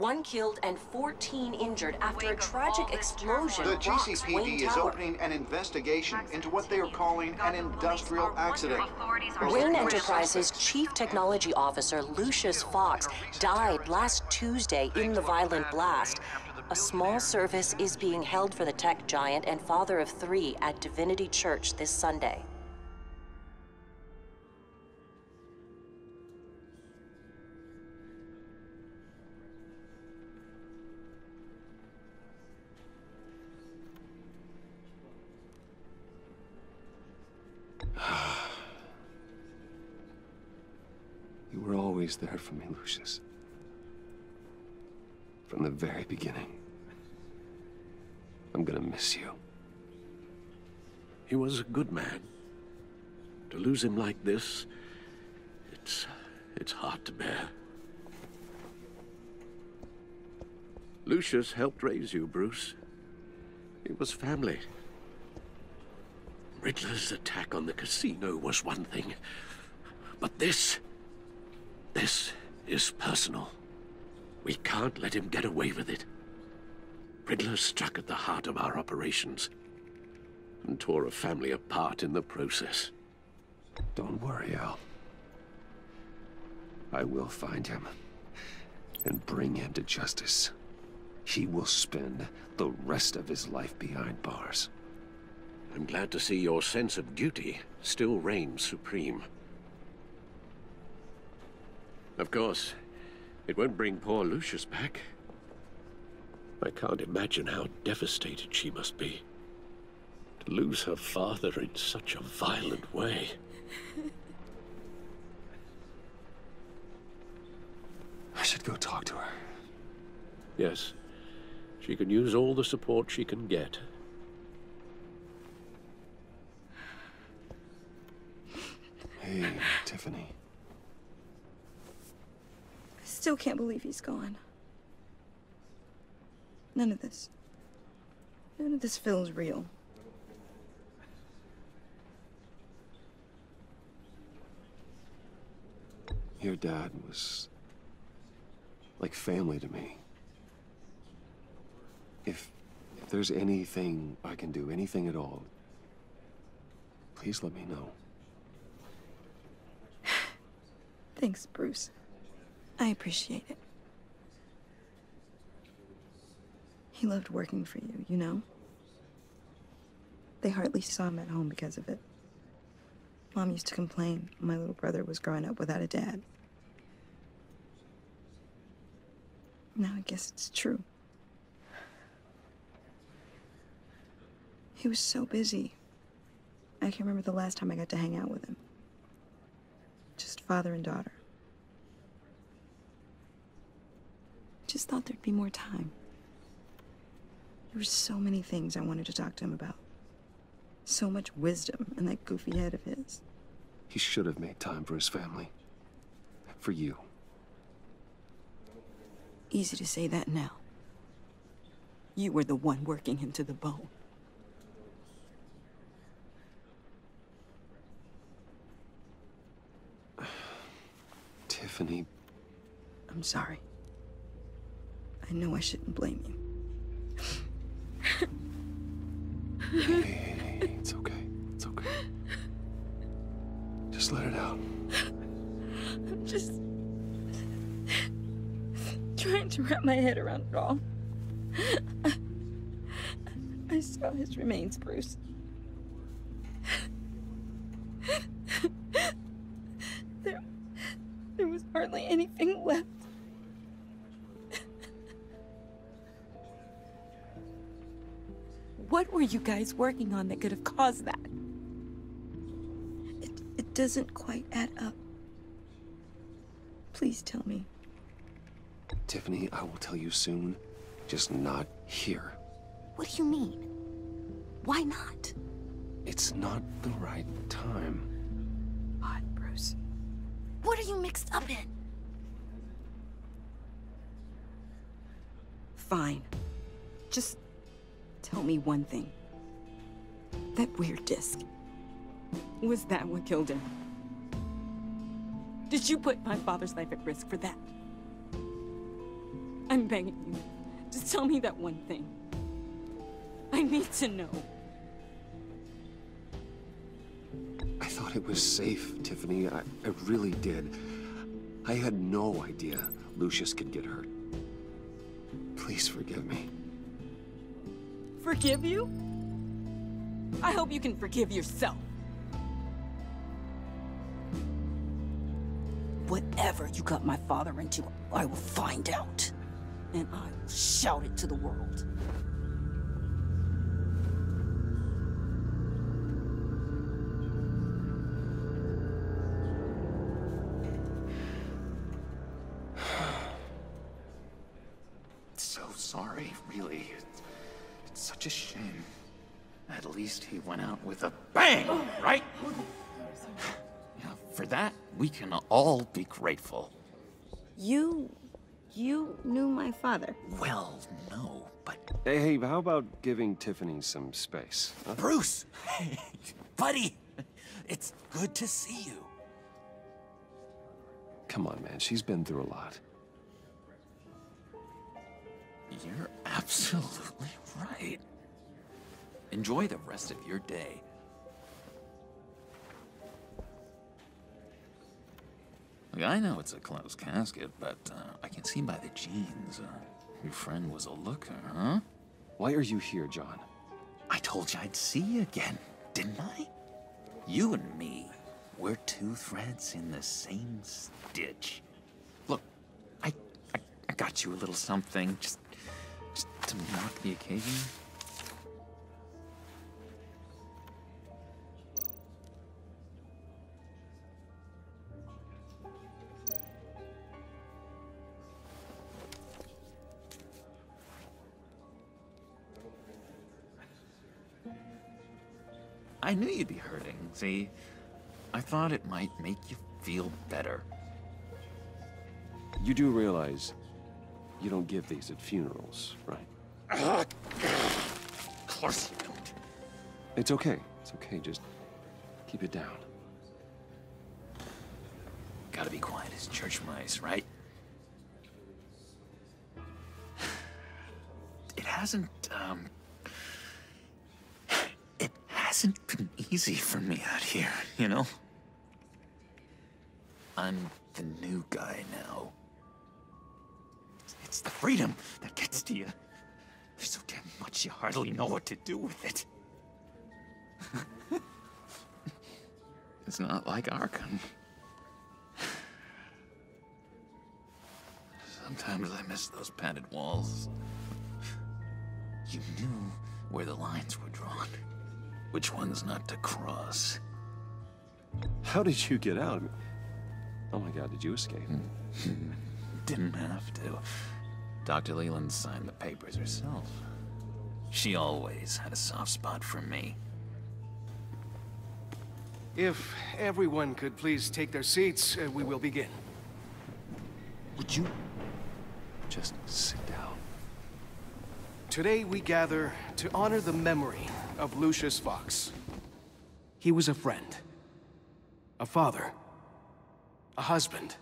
1 killed and 14 injured after a tragic explosion The rocks GCPD Wayne is Tower. opening an investigation into what they are calling an industrial accident. Wayne Enterprises' Chief Technology Officer, Lucius Fox, died last Tuesday in the violent blast. A small service is being held for the tech giant and father of 3 at Divinity Church this Sunday. You were always there for me, Lucius. From the very beginning. I'm gonna miss you. He was a good man. To lose him like this, it's hard to bear. Lucius helped raise you, Bruce. It was family. Ridler's attack on the casino was one thing, but this is personal. We can't let him get away with it. Ridler struck at the heart of our operations and tore a family apart in the process. Don't worry, Al. I will find him and bring him to justice. He will spend the rest of his life behind bars. I'm glad to see your sense of duty still reigns supreme. Of course, it won't bring poor Lucius back. I can't imagine how devastated she must be. To lose her father in such a violent way. I should go talk to her. Yes, she can use all the support she can get. Hey, Tiffany. I still can't believe he's gone. None of this feels real. Your dad was like family to me. If there's anything I can do, anything at all, please let me know. Thanks, Bruce. I appreciate it. He loved working for you, you know? They hardly saw him at home because of it. Mom used to complain my little brother was growing up without a dad. Now I guess it's true. He was so busy. I can't remember the last time I got to hang out with him. Just father and daughter. Just thought there'd be more time. There were so many things I wanted to talk to him about. So much wisdom in that goofy head of his. He should have made time for his family. For you. Easy to say that now. You were the one working him to the bone. Tiffany. I'm sorry. I know I shouldn't blame you. Hey, it's okay. It's okay. Just let it out. I'm just trying to wrap my head around it all. I saw his remains, Bruce. There was hardly anything left. What were you guys working on that could have caused that? It doesn't quite add up. Please tell me. Tiffany, I will tell you soon. Just not here. What do you mean? Why not? It's not the right time. Odd, Bruce. What are you mixed up in? Fine. Just tell me one thing. That weird disc. Was that what killed him? Did you put my father's life at risk for that? I'm begging you. Just tell me that one thing. I need to know. I thought it was safe, Tiffany. I really did. I had no idea Lucius could get hurt. Please forgive me. Forgive you? I hope you can forgive yourself. Whatever you got my father into, I will find out. And I will shout it to the world. So sorry, really. It's such a shame. At least he went out with a bang, right? Yeah, for that, we can all be grateful. You knew my father. Well, no, but... Hey, how about giving Tiffany some space? Huh? Bruce! Hey, buddy! It's good to see you. Come on, man. She's been through a lot. You're absolutely right. Enjoy the rest of your day. Look, I know it's a closed casket, but I can see by the jeans, your friend was a looker, huh? Why are you here, John? I told you I'd see you again, didn't I? You and me, we're two threads in the same stitch. Look, I got you a little something, just to mark the occasion. I knew you'd be hurting, see? I thought it might make you feel better. You do realize you don't give these at funerals, right? Of course you don't. It's okay. It's okay. Just keep it down. Gotta be quiet as church mice, right? It hasn't been easy for me out here, you know? I'm the new guy now. It's the freedom that gets to you. There's so damn much you hardly know what to do with it. It's not like Arkham. Sometimes I miss those padded walls. You knew where the lines were drawn. Which ones not to cross. How did you get out? Oh my God, did you escape? Didn't have to. Dr. Leland signed the papers herself. She always had a soft spot for me. If everyone could please take their seats, we will begin. Would you just sit down? Today we gather to honor the memory of Lucius Fox. He was a friend, a father, a husband,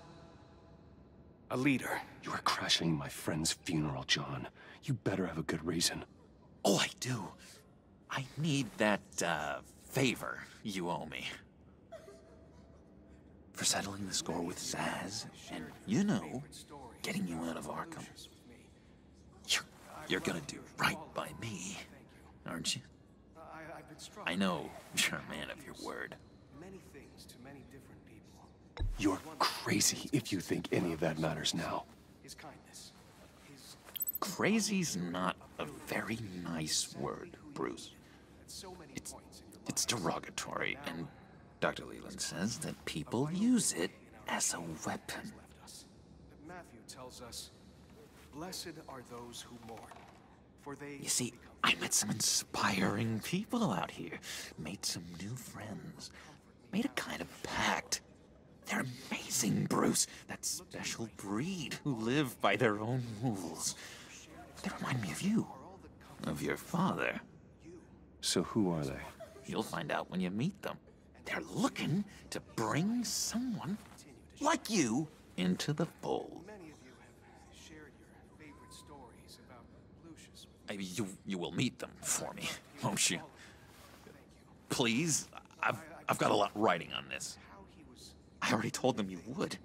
a leader. You are crashing my friend's funeral, John. You better have a good reason. Oh, I do. I need that, favor you owe me. For settling the score with Zaz, and, you know, getting you out of Arkham. You're gonna do right by me, aren't you? I know you're a man of your word. Many things to many different people. You're crazy if you think any of that matters now. His kindness. His Crazy's not a very nice word, Bruce. It's derogatory, and Dr. Leland says that people use it as a weapon. Matthew tells us, "Blessed are those who mourn, for they..." You see, I met some inspiring people out here. Made some new friends. Made a kind of pact. They're amazing, Bruce. That special breed who live by their own rules. They remind me of you. Of your father. So who are they? You'll find out when you meet them. They're looking to bring someone like you into the fold. Many of you have shared your favorite You will meet them for me, won't you? Please? I've got a lot riding on this. I already told them you would.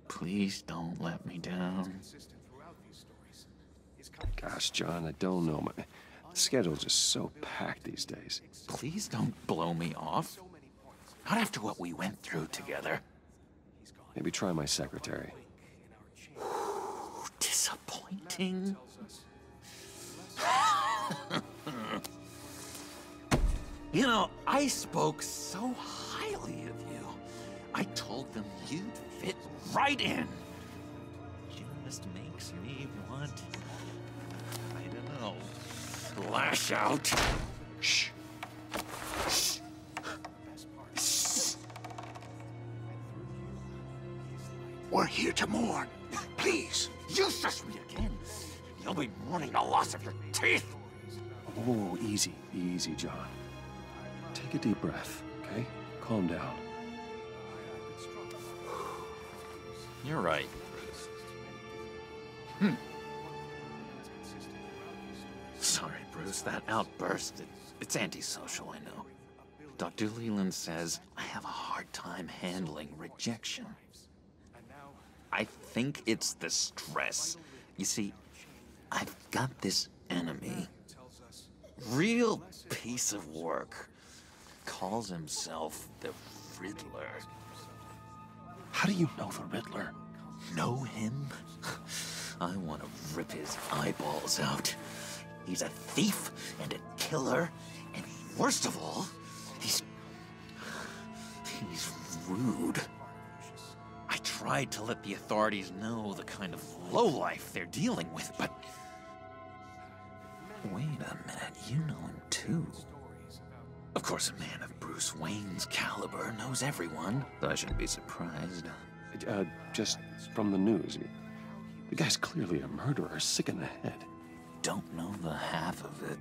Please don't let me down. Gosh, John, I don't know. My schedule's just so packed these days. Please don't blow me off. Not after what we went through together. Maybe try my secretary. Disappointing. You know, I spoke so highly of you. I told them you'd fit right in. Just makes me want, I don't know, lash out. Shh. We're here to mourn. Please, you shush me again. You'll be mourning the loss of your teeth. Oh, easy, easy, John. Take a deep breath, okay? Calm down. You're right. Sorry, Bruce, that outburst, it's antisocial, I know. Dr. Leland says I have a hard time handling rejection. I think it's the stress. You see, I've got this enemy. Real piece of work. Calls himself the Ridler. How do you know the Riddler? Know him? I want to rip his eyeballs out. He's a thief and a killer, and worst of all, he's rude. I tried to let the authorities know the kind of lowlife they're dealing with, but... Wait a minute, you know him too. Of course, a man of Bruce Wayne's caliber knows everyone, so I shouldn't be surprised. Just from the news. The guy's clearly a murderer, sick in the head. Don't know the half of it.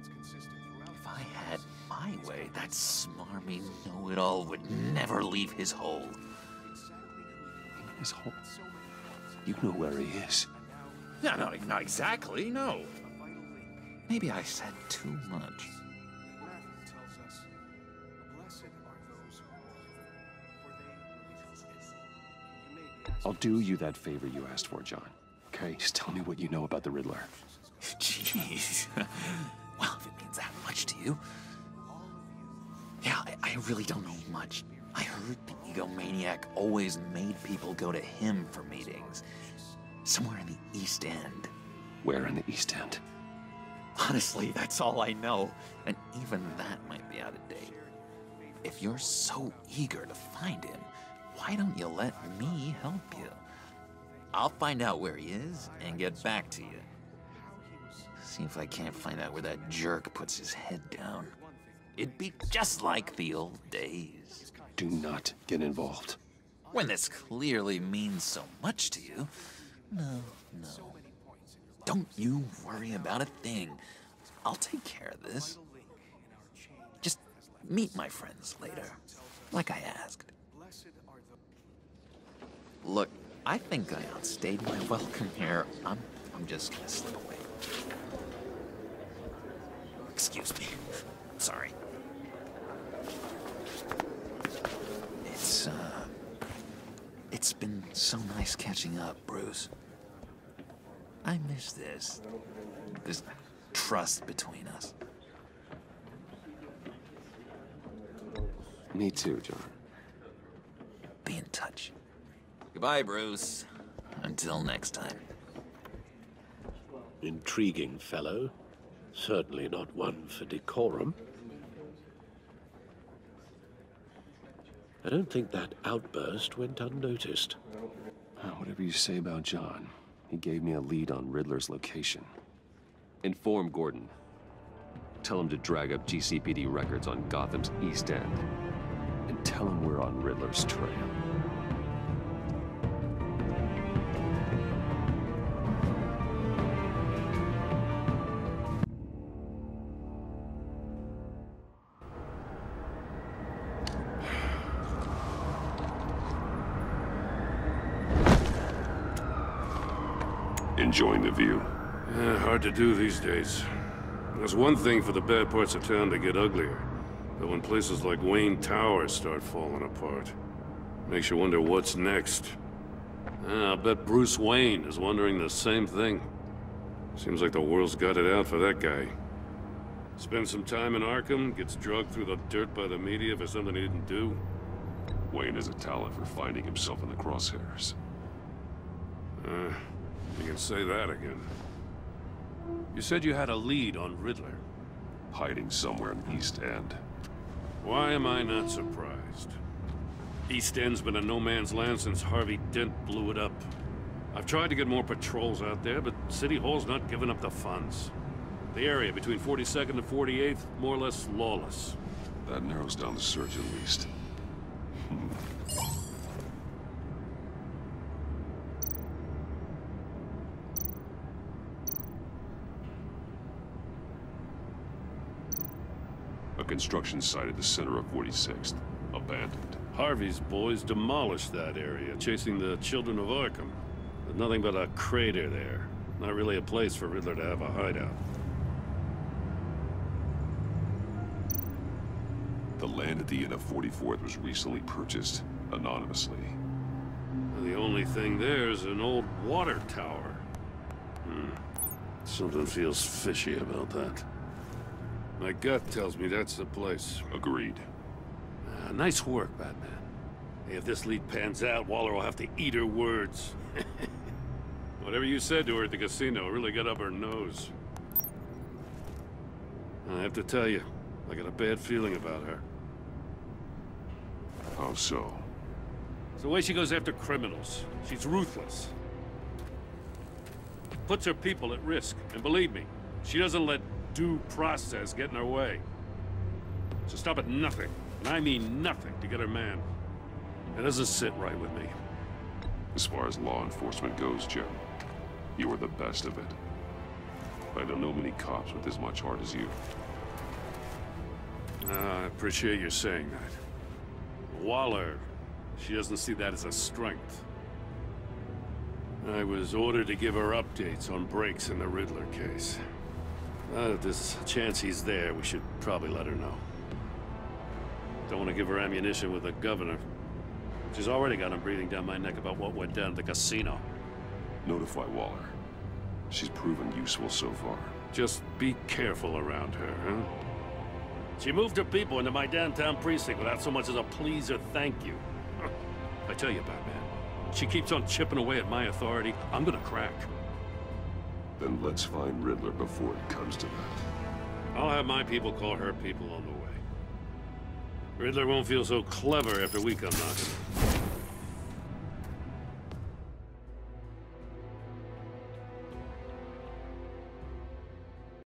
If I had my way, that smarmy know-it-all would never leave his hole. His hole? You know where he is. No, not exactly, no. Maybe I said too much. I'll do you that favor you asked for, John. Okay? Just tell me what you know about the Riddler. Jeez. Well, if it means that much to you. Yeah, I really don't know much. I heard the egomaniac always made people go to him for meetings. Somewhere in the East End. Where in the East End? Honestly, that's all I know. And even that might be out of date. If you're so eager to find him, why don't you let me help you? I'll find out where he is and get back to you. See if I can't find out where that jerk puts his head down. It'd be just like the old days. Do not get involved. When this clearly means so much to you. No. Don't you worry about a thing. I'll take care of this. Just meet my friends later, like I asked. Look, I think I outstayed my welcome here. I'm just gonna slip away. Excuse me. Sorry. It's been so nice catching up, Bruce. I miss this trust between us. Me too, John. Be in touch. Goodbye, Bruce. Until next time. Intriguing fellow. Certainly not one for decorum. I don't think that outburst went unnoticed. Whatever you say about John, he gave me a lead on Riddler's location. Inform Gordon. Tell him to drag up GCPD records on Gotham's East End. And tell him we're on Riddler's trail. Enjoying the view? Hard to do these days. There's one thing for the bad parts of town to get uglier, but when places like Wayne Tower start falling apart, makes you wonder what's next. I'll bet Bruce Wayne is wondering the same thing. Seems like the world's got it out for that guy. Spends some time in Arkham, gets drugged through the dirt by the media for something he didn't do. Wayne has a talent for finding himself in the crosshairs. You can say that again. You said you had a lead on Ridler. Hiding somewhere in East End. Why am I not surprised? East End's been a no-man's land since Harvey Dent blew it up. I've tried to get more patrols out there, but City Hall's not giving up the funds. The area between 42nd and 48th, more or less lawless. That narrows down the search at least. A construction site at the center of 46th. Abandoned. Harvey's boys demolished that area, chasing the children of Arkham. There's nothing but a crater there. Not really a place for Ridler to have a hideout. The land at the end of 44th was recently purchased, anonymously. The only thing there is an old water tower. Something feels fishy about that. My gut tells me that's the place. Agreed. Nice work, Batman. Hey, if this lead pans out, Waller will have to eat her words. Whatever you said to her at the casino really got up her nose. I have to tell you, I got a bad feeling about her. How so? It's the way she goes after criminals. She's ruthless. Puts her people at risk. And believe me, she doesn't let due process get in her way. So stop at nothing, and I mean nothing, to get her man. It doesn't sit right with me. As far as law enforcement goes, Jim, you are the best of it. I don't know many cops with as much heart as you. I appreciate you saying that. Waller, she doesn't see that as a strength. I was ordered to give her updates on breaks in the Ridler case. If there's a chance he's there, we should probably let her know. Don't want to give her ammunition with the governor. She's already got him breathing down my neck about what went down at the casino. Notify Waller. She's proven useful so far. Just be careful around her, huh? She moved her people into my downtown precinct without so much as a please or thank you. I tell you, Batman, she keeps on chipping away at my authority, I'm gonna crack. Then let's find Ridler before it comes to that. I'll have my people call her people on the way. Ridler won't feel so clever after we come knocking.